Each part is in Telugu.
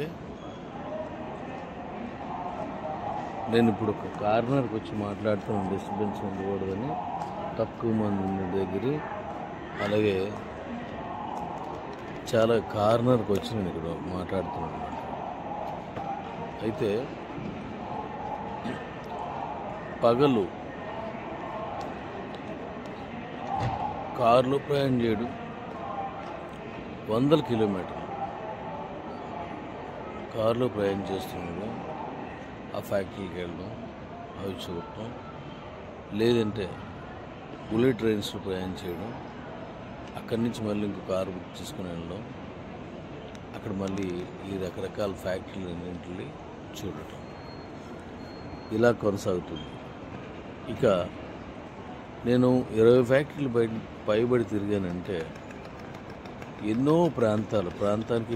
అంటే నేను ఇప్పుడు ఒక కార్నర్కి వచ్చి మాట్లాడుతున్న డిస్టర్బెన్స్ ఉండకూడదని తక్కువ మంది ఉన్న దగ్గర, అలాగే చాలా కార్నర్కి వచ్చి నేను ఇక్కడ మాట్లాడుతున్నాను. అయితే పగలు కారులో ప్రయాణం చేయడం 100 కిలోమీటర్లు కారులో ప్రయాణం చేస్తున్నాడు. ఆ ఫ్యాక్టరీకి వెళ్ళడం, అవి చూడటం, లేదంటే బుల్లెట్ ట్రైన్స్లో ప్రయాణం చేయడం, అక్కడి నుంచి మళ్ళీ ఇంకో కారు బుక్ చేసుకుని వెళ్ళడం, అక్కడ మళ్ళీ ఈ రకరకాల ఫ్యాక్టరీలన్నింటినీ చూడటం, ఇలా కొనసాగుతుంది. ఇక నేను 20 ఫ్యాక్టరీలు పైబడి తిరిగానంటే ఎన్నో ప్రాంతానికి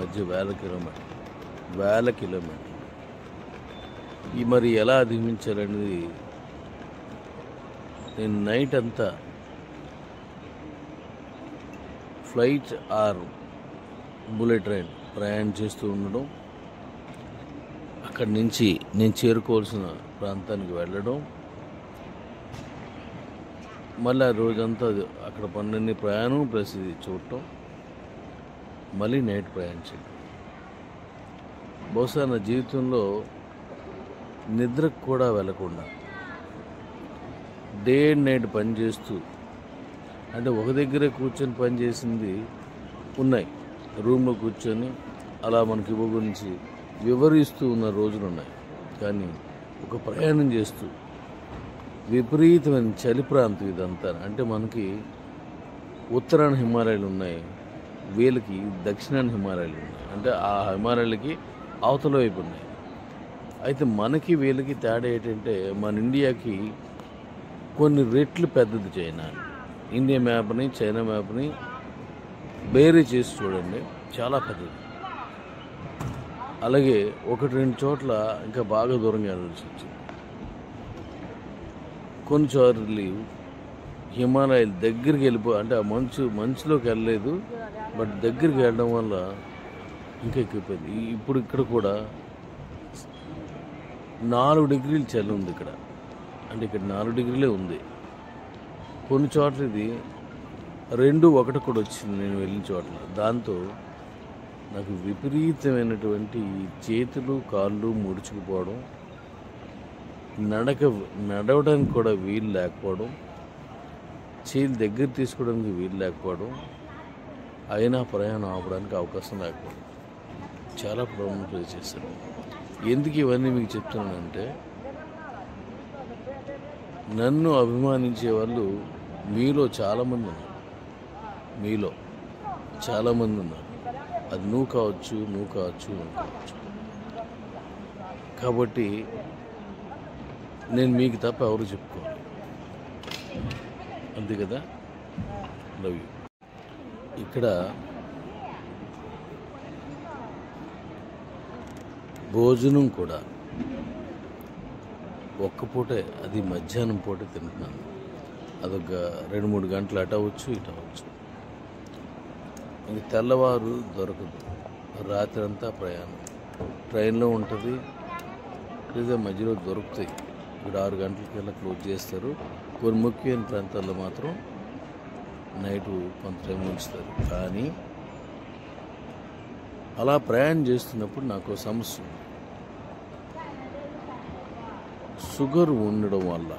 మధ్య వేల కిలోమీటర్లు ఈ మరి ఎలా అధిగమించాలనేది నేను నైట్ అంతా ఫ్లైట్ ఆర్ బుల్లెట్ ట్రైన్ ప్రయాణం చేస్తూ ఉండడం, అక్కడి నుంచి నేను చేరుకోవాల్సిన ప్రాంతానికి వెళ్ళడం, మళ్ళీ రోజంతా అక్కడ పన్నెండు ప్రయాణం ప్లస్ ఇది చూడటం, మళ్ళీ నైట్ ప్రయాణం చేయడం. బహుశా నా జీవితంలో నిద్రకు కూడా వెళ్ళకుండా డే అండ్ నైట్ పనిచేస్తూ, అంటే ఒక దగ్గరే కూర్చొని పనిచేసింది ఉన్నాయి, రూమ్లో కూర్చొని అలా మనకి ఇవ్వ గురించి వివరిస్తూ ఉన్న రోజులు ఉన్నాయి. కానీ ఒక ప్రయాణం చేస్తూ విపరీతమైన చలి ప్రాంతం ఇదంతా. అంటే మనకి ఉత్తరాన హిమాలయాలు ఉన్నాయి, వీళ్ళకి దక్షిణాన హిమాలయాలు ఉన్నాయి, అంటే ఆ హిమాలయాలకి అవతల వైపు ఉన్నాయి. అయితే మనకి వీళ్ళకి తేడా ఏంటంటే మన ఇండియాకి కొన్ని రెట్లు పెద్దది చైనా. ఇండియా మ్యాప్ని చైనా మ్యాప్ని బేరీ చేసి చూడండి, చాలా పెద్దది. అలాగే 1-2 చోట్ల ఇంకా బాగా దూరంగా వెళ్ళాల్సి వచ్చింది. కొన్ని చోట్ల హిమాలయాలు దగ్గరికి అంటే ఆ మంచులోకి వెళ్ళలేదు, బట్ దగ్గరికి వెళ్ళడం వల్ల ఇంకా ఎక్కువైపోయింది. ఇప్పుడు ఇక్కడ కూడా 4 డిగ్రీలు చలి ఉంది ఇక్కడ, అంటే ఇక్కడ 4 డిగ్రీలే ఉంది. కొన్ని చోట్ల ఇది 2-1 కూడా వచ్చింది నేను వెళ్ళిన చోట్ల. దాంతో నాకు విపరీతమైనటువంటి చేతులు కాళ్ళు ముడుచుకుపోవడం, నడవడానికి కూడా వీలు లేకపోవడం, చేతులు దగ్గర తీసుకోవడానికి వీలు లేకపోవడం, అయినా ప్రయాణం ఆపడానికి అవకాశం లేకపోవడం, చాలా ప్రాబ్లం ఫేస్ చేశాను. ఎందుకు ఇవన్నీ మీకు చెప్తున్నానంటే, నన్ను అభిమానించే వాళ్ళు మీలో చాలామంది ఉన్నారు. అది నువ్వు కావచ్చు. కాబట్టి నేను మీకు తప్ప ఎవరు చెప్పుకోవాలి, అంతే కదా. Love you. ఇక్కడ భోజనం కూడా ఒక్క పూటే, అది మధ్యాహ్నం పూటే తింటున్నాను. అదొక 2-3 గంటలు అటు అవ్వచ్చు ఇటు అవ్వచ్చు. ఇంక తెల్లవారు దొరకదు, రాత్రి అంతా ప్రయాణం ట్రైన్లో ఉంటుంది, లేదా మధ్యలో దొరుకుతాయి. ఇక్కడ 6 గంటలకల్లా క్లోజ్ చేస్తారు. కొన్ని ముఖ్యమైన ప్రాంతాల్లో మాత్రం నైటు కొంత టైం ఉంచుతారు. కానీ అలా ప్రయాణం చేస్తున్నప్పుడు నాకు సమస్య ఉంది. షుగర్ ఉండడం వల్ల,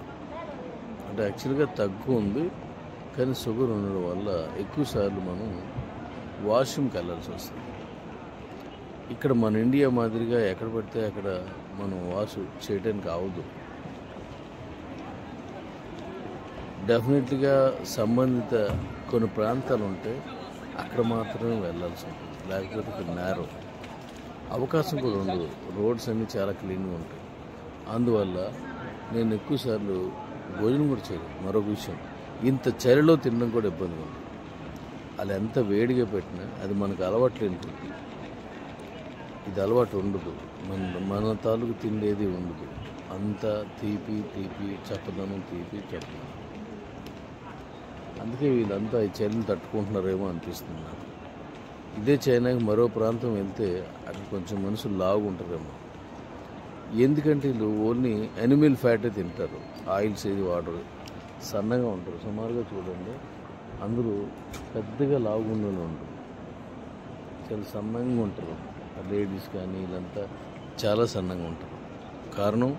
అంటే యాక్చువల్గా తగ్గు ఉంది, కానీ షుగర్ ఉండడం వల్ల ఎక్కువసార్లు మనం వాష్రూమ్కి వెళ్ళాల్సి వస్తుంది. ఇక్కడ మన ఇండియా మాదిరిగా ఎక్కడ పడితే అక్కడ మనం వాష్ చేయడానికి అవదు. డెఫినెట్లీగా సంబంధిత కొన్ని ప్రాంతాలు ఉంటే అక్కడ మాత్రమే వెళ్ళాల్సి ఉంటుంది, లేకపోతే ఇక్కడ నేరో అవకాశం కూడా ఉండదు. రోడ్స్ అన్నీ చాలా క్లీన్గా ఉంటాయి. అందువల్ల నేను ఎక్కువసార్లు భోజనం కూడా చేయలేదు. మరొక విషయం, ఇంత చలిలో తినడం కూడా ఇబ్బందిగా ఉంది. అది ఎంత వేడిగా పెట్టినా అది మనకు అలవాటు లేని ఫుడ్. ఇది అలవాటు ఉండదు, మన తాలూకు తిండేది ఉండదు. అంతా తీపి చప్పదనం. అందుకే వీళ్ళంతా ఈ చలిని తట్టుకుంటున్నారేమో అనిపిస్తుంది నాకు. ఇదే చైనాకి మరో ప్రాంతం వెళ్తే అక్కడ కొంచెం మనుషులు లావు ఉంటారేమో. ఎందుకంటే వీళ్ళు ఓన్లీ యానిమల్ ఫ్యాటే తింటారు, ఆయిల్స్ ఏది వాడరు, సన్నగా ఉంటారు. సుమారుగా చూడండి, అందరూ పెద్దగా లావుగుండలు ఉంటారు, చాలా సన్నంగా ఉంటారు. లేడీస్ కానీ వీళ్ళంతా చాలా సన్నంగా ఉంటారు. కారణం,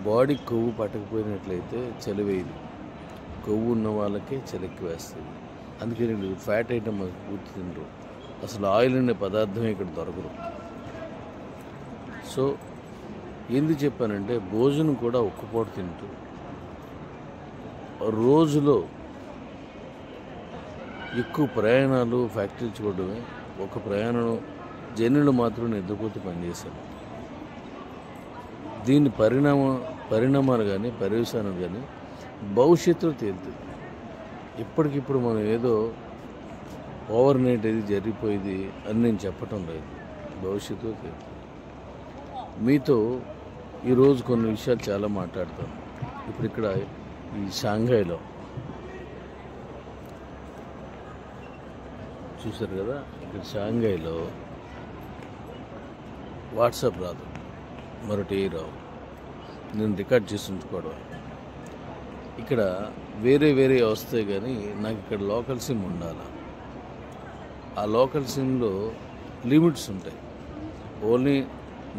బాడీ కొవ్వు పట్టకపోయినట్లయితే చలి వేయదు, కొవ్వు ఉన్న వాళ్ళకే చలి ఎక్కువ వేస్తుంది. అందుకని వీళ్ళు ఫ్యాట్ ఐటమ్ పూర్తి తినరు, అసలు ఆయిల్ అనే పదార్థమే ఇక్కడ దొరకదు. సో ఎందుకు చెప్పానంటే, భోజనం కూడా ఒక్కపూట తింటూ రోజులో ఎక్కువ ప్రయాణాలు ఫ్యాక్టరీలు చూడడమే, ఒక ప్రయాణం జనులు మాత్రం నిద్రపోతూ పనిచేశారు. దీని పరిణామాలు కానీ పర్యవసానాలు కానీ భవిష్యత్తులో తేలుతుంది. ఇప్పటికిప్పుడు మనం ఏదో ఓవర్ నైట్ ఇది జరిగిపోయింది అని నేను చెప్పటం లేదు, భవిష్యత్తులో తేలుతుంది. మీతో ఈరోజు కొన్ని విషయాలు చాలా మాట్లాడతాను. ఇప్పుడు ఇక్కడ ఈ షాంఘైలో చూశారు కదా, ఇక్కడ షాంఘైలో వాట్సాప్ రాదు, మరొకటి రావు, నేను రికార్డ్ చేసి ఉంచుకోవడం. ఇక్కడ వేరే వస్తాయి కానీ నాకు ఇక్కడ లోకల్ సిమ్ ఉండాలి. ఆ లోకల్ సిమ్లో లిమిట్స్ ఉంటాయి, ఓన్లీ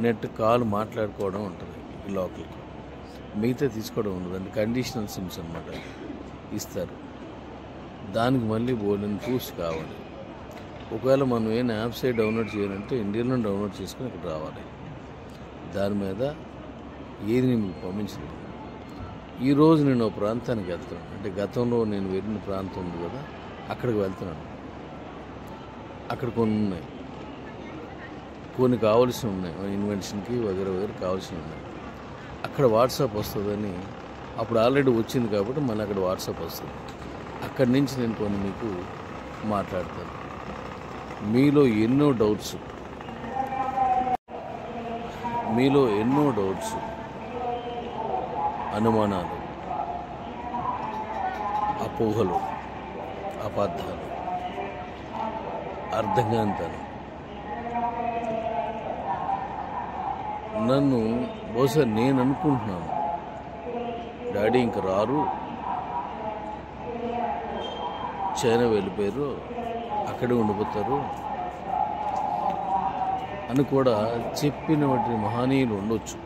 నెట్ కాల్ మాట్లాడుకోవడం ఉంటుంది ఈ లోకల్కి, మిగతా తీసుకోవడం ఉండదు. అంటే కండిషనల్ సిమ్స్ అన్నమాట ఇస్తారు. దానికి మళ్ళీ బోల్డెన్ ప్రూఫ్స్ కావాలి. ఒకవేళ మనం ఏం యాప్స్ డౌన్లోడ్ చేయాలంటే ఇండియాలో డౌన్లోడ్ చేసుకుని ఇక్కడ రావాలి. దాని మీద ఏది మీకు పంపించలేదు. ఈరోజు నేను ఒక ప్రాంతానికి వెళ్తున్నాను, అంటే గతంలో నేను వెళ్ళిన ప్రాంతం ఉంది కదా, అక్కడికి వెళ్తున్నాను. అక్కడ కొన్ని ఉన్నాయి, కొన్ని కావాల్సినవి ఉన్నాయి, ఇన్వెన్షన్కి వగేర కావాల్సినవి ఉన్నాయి. అక్కడ వాట్సాప్ వస్తుందని, అప్పుడు ఆల్రెడీ వచ్చింది కాబట్టి మళ్ళీ అక్కడ వాట్సాప్ వస్తుంది. అక్కడి నుంచి నేను కొన్ని మీకు మాట్లాడతాను. మీలో ఎన్నో డౌట్స్, అనుమానాలు, అపోహలు, అబద్ధాలు, అర్థంగాంతనం నన్ను బహుశా నేను అనుకుంటున్నాను, డాడీ ఇంక రారు, చైనా వెళ్ళిపోయారు, అక్కడే ఉండిపోతారు అని కూడా చెప్పినటువంటి మహనీయులు ఉండవచ్చు.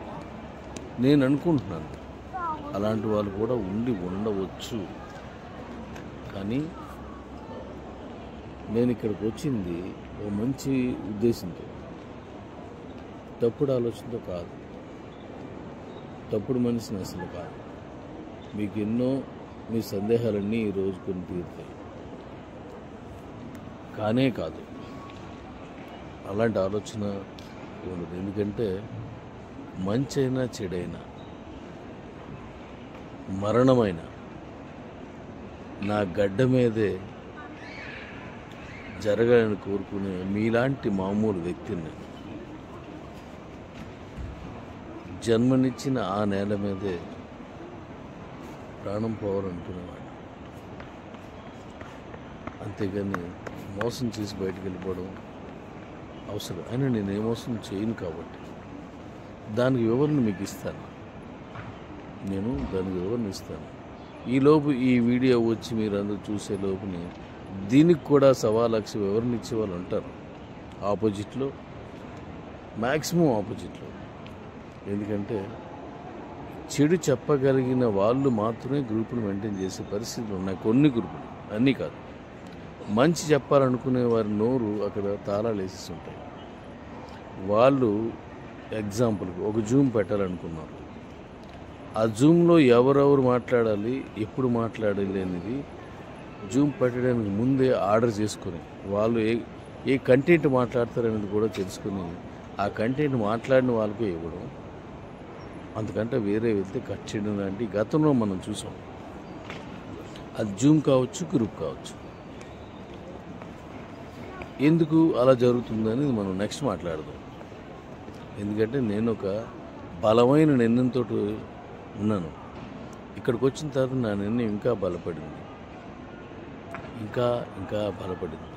నేను అనుకుంటున్నాను అలాంటి వాళ్ళు కూడా ఉండవచ్చు. కానీ నేను ఇక్కడికి వచ్చింది ఒక మంచి ఉద్దేశంతో, తప్పుడు ఆలోచనతో కాదు, తప్పుడు మనిషిని అసలు కాదు. మీకు ఎన్నో మీ సందేహాలన్నీ ఈరోజు కొన్ని తీరుతాయి. కానే కాదు, అలాంటి ఆలోచన ఉండదు. ఎందుకంటే మంచైనా చెడైనా మరణమైన నా గడ్డ మీదే జరగాలని కోరుకునే మీలాంటి మామూలు వ్యక్తిని, జన్మనిచ్చిన ఆ నేల మీదే ప్రాణం పోవాలనుకునేవాడు. అంతేగాని మోసం చేసి బయటకు వెళ్ళిపోవడం అవసరం. అయినా నేను ఏ మోసం చేయను కాబట్టి దానికి వివరణ మీకు ఇస్తాను, నేను దానికి వివరణ ఇస్తాను. ఈలోపు ఈ వీడియో వచ్చి మీరు అందరూ చూసే లోపుని దీనికి కూడా 1,00,000 వివరణ ఇచ్చే వాళ్ళు ఉంటారు ఆపోజిట్లో, మ్యాక్సిమం ఆపోజిట్లో. ఎందుకంటే చెడు చెప్పగలిగిన వాళ్ళు మాత్రమే గ్రూపులు మెయింటైన్ చేసే పరిస్థితులు ఉన్నాయి, కొన్ని గ్రూపులు, అన్నీ కాదు. మంచి చెప్పాలనుకునే వారి నోరు అక్కడ తాళాలు వేసేసి ఉంటాయి. వాళ్ళు ఎగ్జాంపుల్కి ఒక జూమ్ పెట్టాలనుకున్నారు, ఆ జూమ్లో ఎవరెవరు మాట్లాడాలి, ఎప్పుడు మాట్లాడాలి అనేది జూమ్ పెట్టడానికి ముందే ఆర్డర్ చేసుకొని, వాళ్ళు ఏ కంటెంట్ మాట్లాడతారనేది కూడా తెలుసుకొని ఆ కంటెంట్ మాట్లాడిన వాళ్ళకే ఇవ్వడం, అంతకంటే వేరే వెళ్తే కట్ చేయడం లాంటి గతంలో మనం చూసాం. అది జూమ్ కావచ్చు, గ్రూప్ కావచ్చు. ఎందుకు అలా జరుగుతుందని మనం నెక్స్ట్ మాట్లాడదాం. ఎందుకంటే నేను ఒక బలమైన నిర్ణయంతో ఉన్నాను. ఇక్కడికి వచ్చిన తర్వాత నా నిర్ణయం ఇంకా బలపడింది, ఇంకా బలపడింది.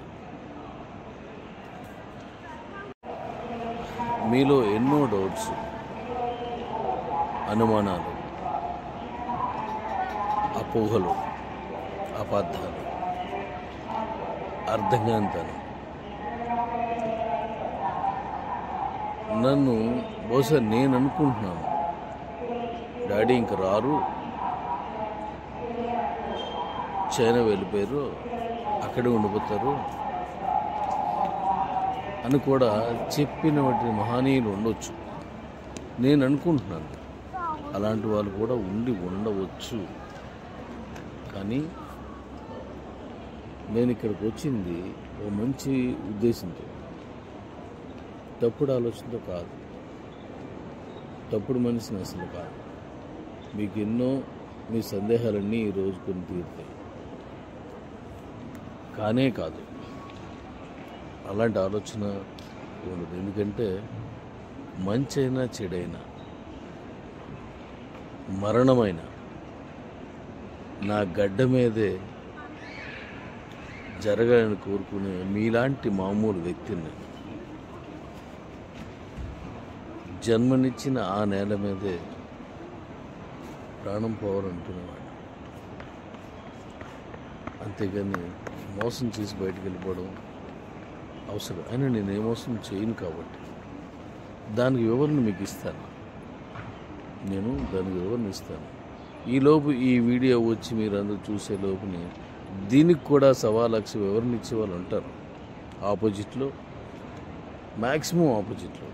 మీలో ఎన్నో డౌట్స్, అనుమానాలు, అపోహలు, అబద్ధాలు, అర్థం కానితనం నన్ను బహుశా నేను అనుకుంటున్నాను, డాడీ ఇంక రారు, చైనా వెళ్ళిపోయారు, అక్కడే ఉండిపోతారు అని కూడా చెప్పినటువంటి మహనీయులు ఉండొచ్చు. నేను అనుకుంటున్నాను అలాంటి వాళ్ళు కూడా ఉండవచ్చు. కానీ నేను ఇక్కడికి వచ్చింది ఒక మంచి ఉద్దేశంతో, తప్పుడు ఆలోచనతో కాదు, తప్పుడు మనిషిని అసలు కాదు. మీకు ఎన్నో మీ సందేహాలన్నీ ఈరోజు కొన్ని తీరుతాయి. కానే కాదు, అలాంటి ఆలోచన ఉండదు. ఎందుకంటే మంచైనా చెడైనా మరణమైన నా గడ్డ మీదే జరగాలని కోరుకునే మీలాంటి మామూలు వ్యక్తిని, జన్మనిచ్చిన ఆ నేల మీదే ప్రాణం పోవాలనుకునేవాడు. అంతేగాని మోసం చేసి బయటకు వెళ్ళిపోవడం అవసరం. అయినా నేను ఏ మోసం చేయను కాబట్టి దానికి వివరణ మీకు ఇస్తాను. నేను దానికి వివరణ ఇస్తాను. ఈలోపు ఈ వీడియో వచ్చి మీరందరూ చూసే లోపుని దీనికి కూడా 1,00,000 వివరణ ఇచ్చే వాళ్ళు ఉంటారు ఆపోజిట్లో, మ్యాక్సిమం ఆపోజిట్లో.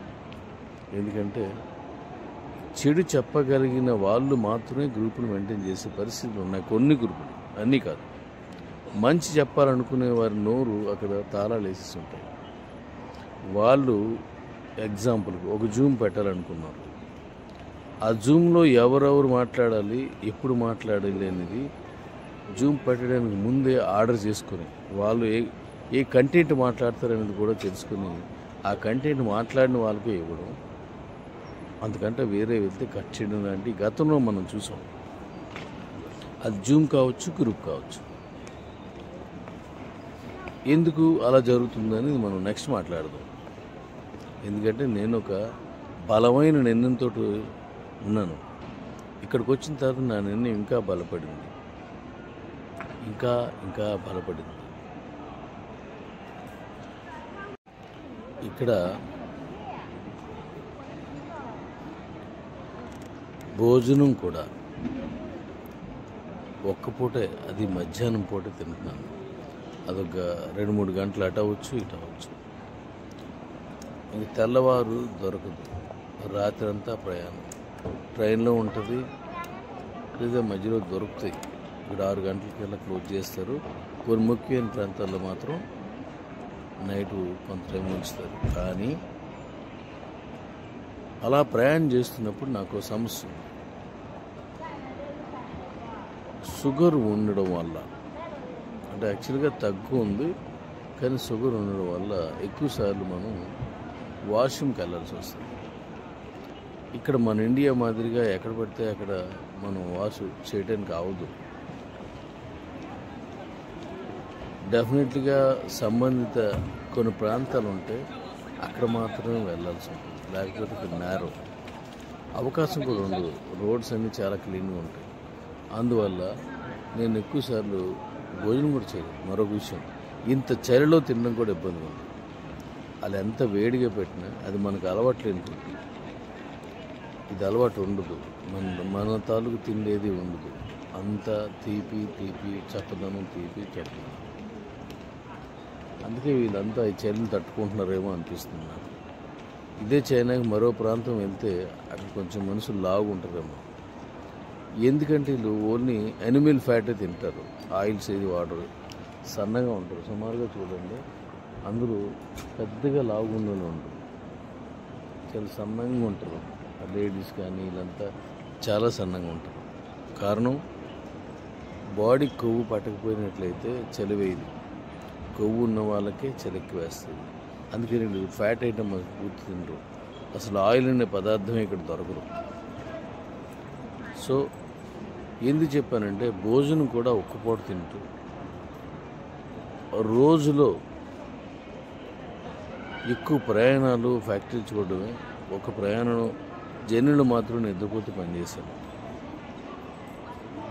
ఎందుకంటే చెడు చెప్పగలిగిన వాళ్ళు మాత్రమే గ్రూపులు మెయింటైన్ చేసే పరిస్థితులు ఉన్నాయి. కొన్ని గ్రూపులు, అన్నీ కాదు. మంచి చెప్పాలనుకునే వారి నోరు అక్కడ తాళాలు వేసేసి ఉంటాయి. వాళ్ళు ఎగ్జాంపుల్కి ఒక జూమ్ పెట్టాలనుకున్నారు. ఆ జూమ్లో ఎవరెవరు మాట్లాడాలి, ఎప్పుడు మాట్లాడాలి అనేది జూమ్ పెట్టడానికి ముందే ఆర్డర్ చేసుకుని, వాళ్ళు ఏ కంటెంట్ మాట్లాడతారనేది కూడా తెలుసుకుని ఆ కంటెంట్ మాట్లాడిన వాళ్ళకే ఇవ్వడం, అంతకంటే వేరే వెళ్తే కట్ చేయడం లాంటి గతంలో మనం చూసాం. అది జూమ్ కావచ్చు, గ్రూప్ కావచ్చు. ఎందుకు అలా జరుగుతుందని మనం నెక్స్ట్ మాట్లాడదాం. ఎందుకంటే నేను ఒక బలమైన నిర్ణయంతో ఉన్నాను. ఇక్కడికి వచ్చిన తర్వాత నా నిర్ణయం ఇంకా బలపడింది, ఇంకా ఇంకా బలపడింది. ఇక్కడ భోజనం కూడా ఒక్క పూటే, అది మధ్యాహ్నం పూట తింటున్నాను. అదొక 2-3 గంటలు అటు అవ్వచ్చు, ఇటు అవ్వచ్చు. ఇంక తెల్లవారు దొరకదు, రాత్రి అంతా ప్రయాణం. ట్రైన్లో ఉంటుంది, లేదా మధ్యలో దొరుకుతాయి. ఇక్కడ 6 గంటలకల్లా క్లోజ్ చేస్తారు. కొన్ని ముఖ్యమైన ప్రాంతాల్లో మాత్రం నైటు కొంత టైం ఉంచుతారు. కానీ అలా ప్రయాణం చేస్తున్నప్పుడు నాకు సమస్య, షుగర్ ఉండడం వల్ల, అంటే యాక్చువల్గా తగ్గు ఉంది కానీ షుగర్ ఉండడం వల్ల ఎక్కువసార్లు మనం వాష్రూమ్కి వెళ్ళాల్సి వస్తుంది. ఇక్కడ మన ఇండియా మాదిరిగా ఎక్కడ పడితే అక్కడ మనం వాష్ చేయడానికి అవదు. డెఫినెట్లీగా సంబంధిత కొన్ని ప్రాంతాలు ఉంటే అక్కడ మాత్రమే వెళ్ళాల్సి ఉంటుంది. లేకపోతే ఇక్కడ నేరో అవకాశం కూడా ఉండదు. రోడ్స్ అన్నీ చాలా క్లీన్గా ఉంటాయి. అందువల్ల నేను ఎక్కువసార్లు భోజనం కూడా చేయలేదు. మరొక విషయం, ఇంత చలిలో తినడం కూడా ఇబ్బందిగా ఉంది. అది ఎంత వేడిగా పెట్టినా అది మనకు అలవాట్లేని ఫుడ్. ఇది అలవాటు ఉండదు, మన తాలూకు తిండేది ఉండదు. అంతా తీపి చప్పదనం, చప్పదనం. అందుకే వీళ్ళంతా ఈ చలిని తట్టుకుంటున్నారేమో అనిపిస్తుంది నాకు. ఇదే చైనాకి మరో ప్రాంతం వెళ్తే అక్కడ కొంచెం మనుషులు లావు ఉంటారేమో. ఎందుకంటే వీళ్ళు ఓన్లీ యానిమల్ ఫ్యాటే తింటారు, ఆయిల్స్ ఏది వాడరు, సన్నగా ఉంటారు. సుమారుగా చూడండి, అందరూ పెద్దగా లావుగా ఉండేవాళ్ళు ఉంటారు, చాలా సన్నంగా ఉంటారు. లేడీస్ కానీ వీళ్ళంతా చాలా సన్నంగా ఉంటారు. కారణం, బాడీ కొవ్వు పట్టకపోయినట్లయితే చలి వేయదు, కొవ్వు ఉన్న వాళ్ళకే చలికి వేస్తుంది. అందుకని వీళ్ళు ఫ్యాట్ ఐటమ్ పూర్తి తినరు. అసలు ఆయిల్ అనే పదార్థమే ఇక్కడ దొరకరు. సో ఎందుకు చెప్పానంటే, భోజనం కూడా ఒక్క పూట తింటూ రోజులో ఎక్కువ ప్రయాణాలు ఫ్యాక్టరీలు చూడడమే ఒక ప్రయాణం జనులు మాత్రం నిద్రపోతే పనిచేశారు.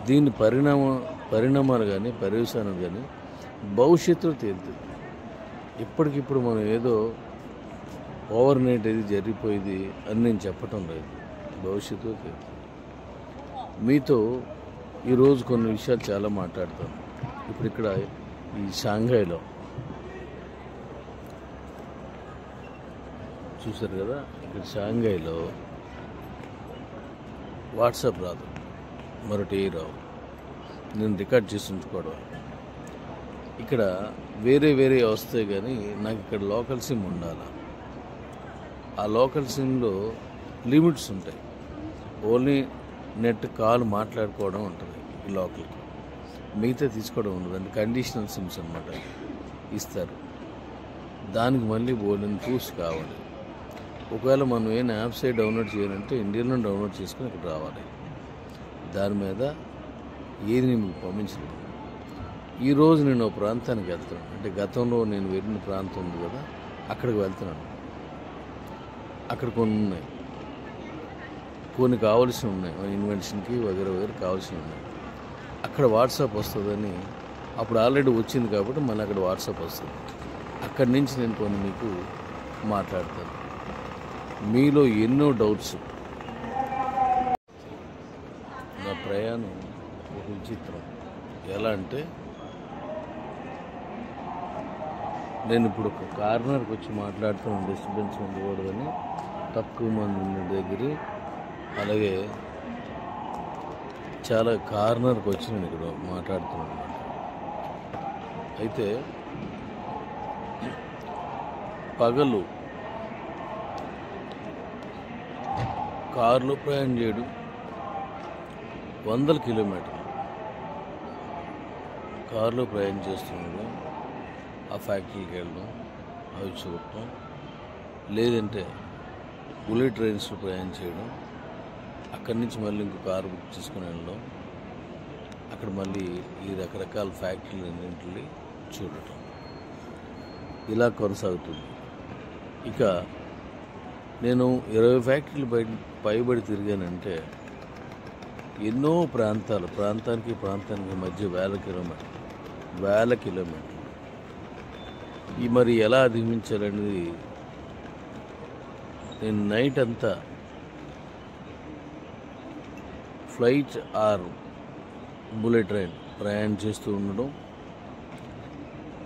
దీని పరిణామాలు కానీ పర్యవసానాలు కానీ భవిష్యత్తులో తేలుతుంది. ఇప్పటికిప్పుడు మనం ఏదో ఓవర్ నైట్ ఇది జరిగిపోయింది అని నేను చెప్పటం లేదు. భవిష్యత్తులో తేలుతుంది. మీతో ఈరోజు కొన్ని విషయాలు చాలా మాట్లాడతాను. ఇప్పుడు ఇక్కడ ఈ షాంఘైలో చూశారు కదా, ఇక్కడ షాంఘైలో వాట్సాప్ రాదు, మరొకటి రావు. నేను రికార్డ్ చేసి ఉంచుకోవడం. ఇక్కడ వేరే వస్తాయి కానీ నాకు ఇక్కడ లోకల్ సిమ్ ఉండాలి. ఆ లోకల్ సిమ్లో లిమిట్స్ ఉంటాయి. ఓన్లీ నెట్ కాల్ మాట్లాడుకోవడం ఉంటుంది ఈ లోకల్కి, మిగతా తీసుకోవడం ఉండదు. అంటే కండిషనల్ సిమ్స్ అనమాట ఇస్తారు. దానికి మళ్ళీ బోల్డెన్ ప్రూఫ్స్ కావాలి. ఒకవేళ మనం ఏం యాప్స్ డౌన్లోడ్ చేయాలంటే ఇండియాలో డౌన్లోడ్ చేసుకుని ఇక్కడ రావాలి. దాని మీద ఏది మీకు పంపించలేదు. ఈరోజు నేను ఒక ప్రాంతానికి వెళ్తున్నాను. అంటే గతంలో నేను వెళ్ళిన ప్రాంతం ఉంది కదా, అక్కడికి వెళ్తున్నాను. అక్కడ కొన్ని ఉన్నాయి, కొన్ని కావాల్సి ఉన్నాయి, ఇన్వెన్షన్కి వగేరే కావాల్సి ఉన్నాయి. అక్కడ వాట్సాప్ వస్తుందని అప్పుడు ఆల్రెడీ వచ్చింది కాబట్టి మళ్ళీ అక్కడ వాట్సాప్ వస్తుంది. అక్కడి నుంచి నేను కొన్ని మీకు మాట్లాడతాను. మీలో ఎన్నో డౌట్స్. నా ప్రయాణం ఒక విచిత్రం. ఎలా అంటే నేను ఇప్పుడు ఒక కార్నర్కి వచ్చి మాట్లాడుతున్నాను, డిస్టర్బెన్స్ ఉండకూడదని. తక్కువ మంది ఉన్న దగ్గర, అలాగే చాలా కార్నర్కి వచ్చి నేను ఇక్కడ మాట్లాడుతున్నాను. అయితే పగలు కారులో ప్రయాణం చేయడం 100 కిలోమీటర్లు కారులో ప్రయాణం చేస్తున్నాడు. ఆ ఫ్యాక్టరీకి వెళ్ళడం, అవి చూడటం, లేదంటే బుల్లెట్ ట్రైన్స్లో ప్రయాణం చేయడం, అక్కడి నుంచి మళ్ళీ ఇంకో కారు బుక్ చేసుకుని వెళ్ళడం, అక్కడ మళ్ళీ ఈ రకరకాల ఫ్యాక్టరీలు అన్నింటినీ చూడటం, ఇలా కొనసాగుతుంది. ఇక నేను 20 ఫ్యాక్టరీలు పైబడి తిరిగానంటే ఎన్నో ప్రాంతానికి మధ్య వేల కిలోమీటర్లు ఈ మరి ఎలా అధిగమించాలనేది నేను నైట్ అంతా ఫ్లైట్ ఆర్ బుల్లెట్ ట్రైన్ ప్రయాణం చేస్తూ ఉండడం,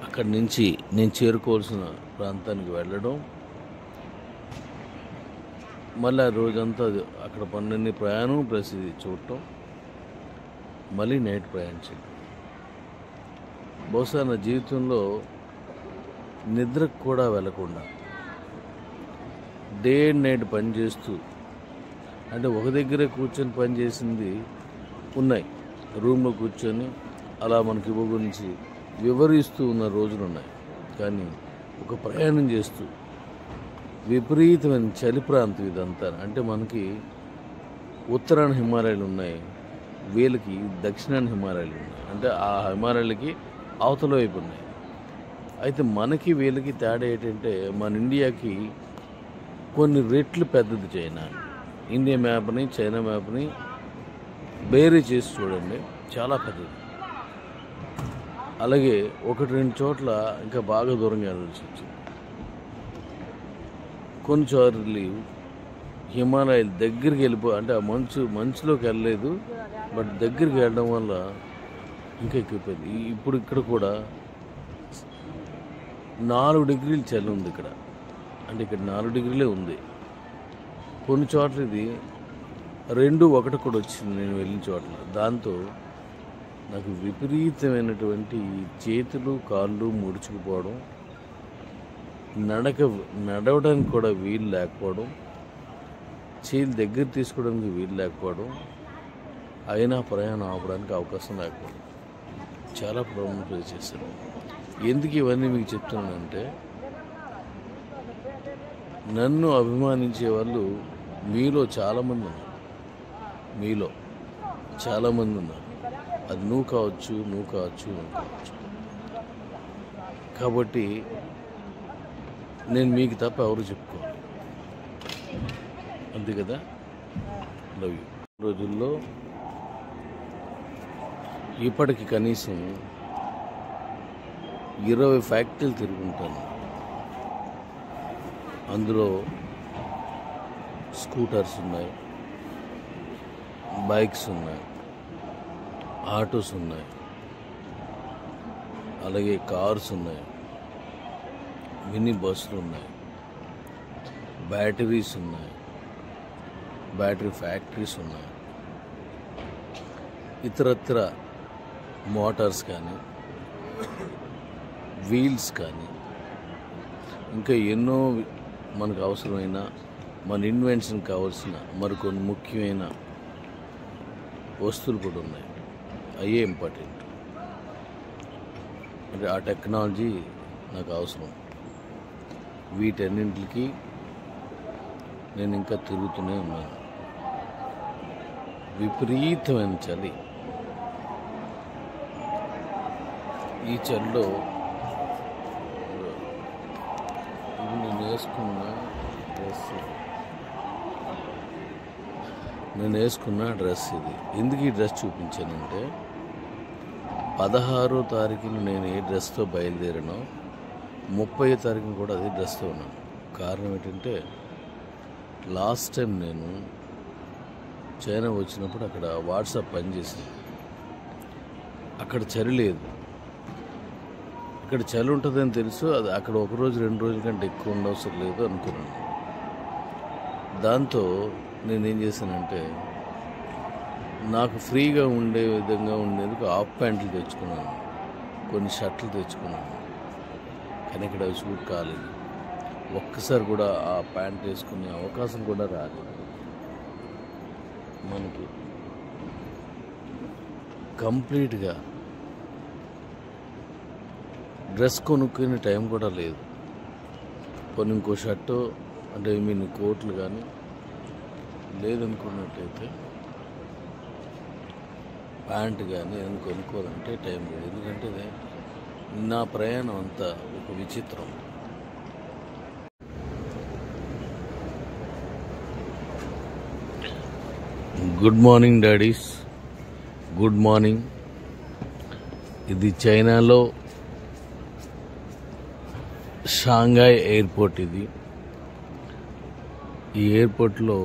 అక్కడి నుంచి నేను చేరుకోవాల్సిన ప్రాంతానికి వెళ్ళడం, మళ్ళీ ఆ రోజంతా అక్కడ పన్నెండు ప్రయాణం ప్లస్ ఇది చూడటం, మళ్ళీ నైట్ ప్రయాణం చేయడం. బహుశా నా జీవితంలో నిద్రకు కూడా వెళ్ళకుండా డే అండ్ నైట్ పనిచేస్తూ, అంటే ఒక దగ్గరే కూర్చొని పనిచేసింది ఉన్నాయి. రూమ్లో కూర్చొని అలా మనకి ఇవ్వ గురించి వివరిస్తూ ఉన్న రోజులు ఉన్నాయి. కానీ ఒక ప్రయాణం చేస్తూ విపరీతమైన చలి ప్రాంతం ఇదంతా. అంటే మనకి ఉత్తరాన హిమాలయాలు ఉన్నాయి, వీళ్ళకి దక్షిణాన హిమాలయాలు ఉన్నాయి. అంటే ఆ హిమాలయాలకి అవతల వైపు ఉన్నాయి. అయితే మనకి వీళ్ళకి తేడా ఏంటంటే, మన ఇండియాకి కొన్ని రెట్లు పెద్దది చైనా. ఇండియా మ్యాప్ని చైనా మ్యాప్ని బేరీ చేసి చూడండి, చాలా పెద్దది. అలాగే 1-2 చోట్ల ఇంకా బాగా దూరంగా వెళ్ళాల్సి వచ్చింది. కొన్ని చోట్ల హిమాలయాలు దగ్గరికి అంటే ఆ మంచులోకి వెళ్ళలేదు, బట్ దగ్గరికి వెళ్ళడం వల్ల ఇంకా ఎక్కువైపోయింది. ఇప్పుడు ఇక్కడ కూడా 4 డిగ్రీలు చలి ఉంది ఇక్కడ. అంటే ఇక్కడ 4 డిగ్రీలే ఉంది. కొన్ని చోట్ల ఇది 2-1 కూడా వచ్చింది నేను వెళ్ళిన చోట్ల. దాంతో నాకు విపరీతమైనటువంటి చేతులు కాళ్ళు ముడుచుకుపోవడం, నడవడానికి కూడా వీలు లేకపోవడం, చేతులు దగ్గర తీసుకోవడానికి వీలు లేకపోవడం, అయినా ప్రయాణం ఆపడానికి అవకాశం లేకపోవడం, చాలా ప్రాబ్లం ఫేస్ చేశాను. ఎందుకు ఇవన్నీ మీకు చెప్తున్నానంటే, నన్ను అభిమానించే వాళ్ళు మీలో చాలామంది ఉన్నారు. అది నువ్వు కావచ్చు. కాబట్టి నేను మీకు తప్ప ఎవరు చెప్పుకోవాలి, అంతే కదా. Love you. రోజుల్లో ఇప్పటికి కనీసం 20 ఫ్యాక్టరీలు తిరుగుంటాను. అందులో స్కూటర్స్ ఉన్నాయి, బైక్స్ ఉన్నాయి, ఆటోస్ ఉన్నాయి, అలాగే కార్స్ ఉన్నాయి, మినీ బస్సులు ఉన్నాయి, బ్యాటరీస్ ఉన్నాయి, బ్యాటరీ ఫ్యాక్టరీస్ ఉన్నాయి, ఇతరత్ర మోటార్స్ కానీ వీల్స్ కానీ ఇంకా ఎన్నో మనకు అవసరమైన మన ఇన్వెన్షన్ కావాల్సిన మరికొన్ని ముఖ్యమైన వస్తువులు కూడా ఉన్నాయి. అయ్యే ఇంపార్టెంట్. అంటే ఆ టెక్నాలజీ నాకు అవసరం. వీటన్నింటికి నేను ఇంకా తిరుగుతూనే ఉన్నాను. విపరీతమైన చలి. ఈ చలిలో ఇది నేను వేసుకున్న డ్రెస్ ఇది. ఎందుకు ఈ డ్రెస్ చూపించానంటే 16వ తారీఖున నేను ఏ డ్రెస్తో బయలుదేరానో 30వ తారీఖున కూడా అదే డ్రెస్తో ఉన్నాను. కారణం ఏంటంటే లాస్ట్ టైం నేను చైనా వచ్చినప్పుడు అక్కడ వాట్సాప్ పనిచేసింది. అక్కడ చలి లేదు. ఇక్కడ చలి ఉంటుందని తెలుసు. అది అక్కడ 1 రోజు 2 రోజుల కంటే ఎక్కువ ఉండవసరం లేదు అనుకున్నాను. దాంతో నేనేం చేశానంటే నాకు ఫ్రీగా ఉండే విధంగా ఉండేందుకు హాఫ్ ప్యాంట్లు తెచ్చుకున్నాను, కొన్ని షర్ట్లు తెచ్చుకున్నాను. కానీ ఇక్కడ అవి సూట్ కాలేదు. ఒక్కసారి కూడా ఆ ప్యాంట్ వేసుకునే అవకాశం కూడా రాలేదు. మనకి కంప్లీట్గా డ్రెస్ కొనుక్కునే టైం కూడా లేదు. కొన్ని ఇంకో షర్టు అంటే కోట్లు కానీ లేదనుకున్నట్టయితే ప్యాంట్ కానీ ఏదైనా కొనుక్కోవాలంటే టైం లేదు. ఎందుకంటే నా ప్రయాణం అంతా ఒక విచిత్రం. Good morning daddy's, good morning. ఇది చైనాలో షాంఘాయ్ ఎయిర్పోర్ట్. ఇది ఈ ఎయిర్పోర్ట్లో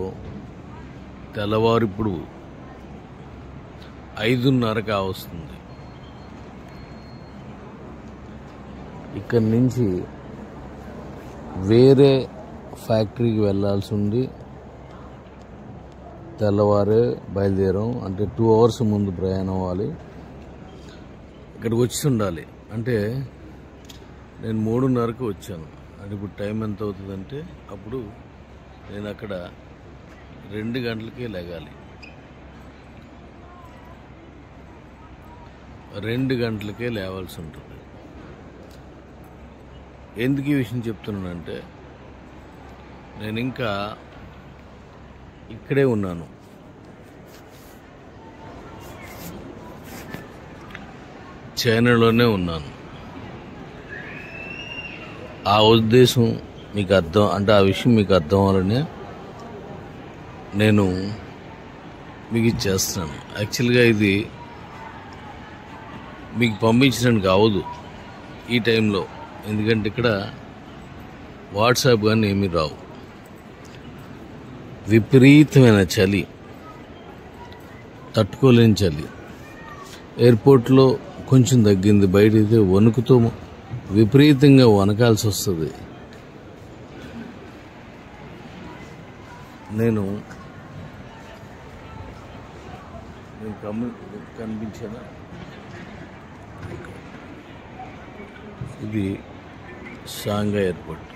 తెల్లవారు ఇప్పుడు 5:30 కావస్తుంది. ఇక్కడి నుంచి వేరే ఫ్యాక్టరీకి వెళ్ళాల్సి ఉంది. తెల్లవారే బయలుదేరాం. అంటే 2 అవర్స్ ముందు ప్రయాణం అవ్వాలి. ఇక్కడికి వచ్చి ఉండాలి. అంటే నేను 3:30కి వచ్చాను. అంటే ఇప్పుడు టైం ఎంత అవుతుందంటే అప్పుడు నేను అక్కడ 2 గంటలకే లెగాలి. 2 గంటలకే లేవాల్సి ఉంటుంది. ఎందుకు ఈ విషయం చెప్తున్నానంటే నేను ఇంకా ఇక్కడే ఉన్నాను. చైనాలోనే ఉన్నాను. ఆ ఉద్దేశం మీకు అర్థం అంటే ఆ విషయం మీకు అర్థం అవ్వాలనే నేను మీకు ఇచ్చేస్తాను. యాక్చువల్గా ఇది మీకు పంపించడానికి అవ్వదు ఈ టైంలో. ఎందుకంటే ఇక్కడ వాట్సాప్ కానీ ఏమీ రావు. విపరీతమైన చలి, తట్టుకోలేని చలి. ఎయిర్పోర్ట్లో కొంచెం తగ్గింది. బయట అయితే వణుకుతో విపరీతంగా వనకాల్సి వస్తుంది. నేను కనిపించానా? ఇది షాంఘాయ్ ఎయిర్పోర్ట్.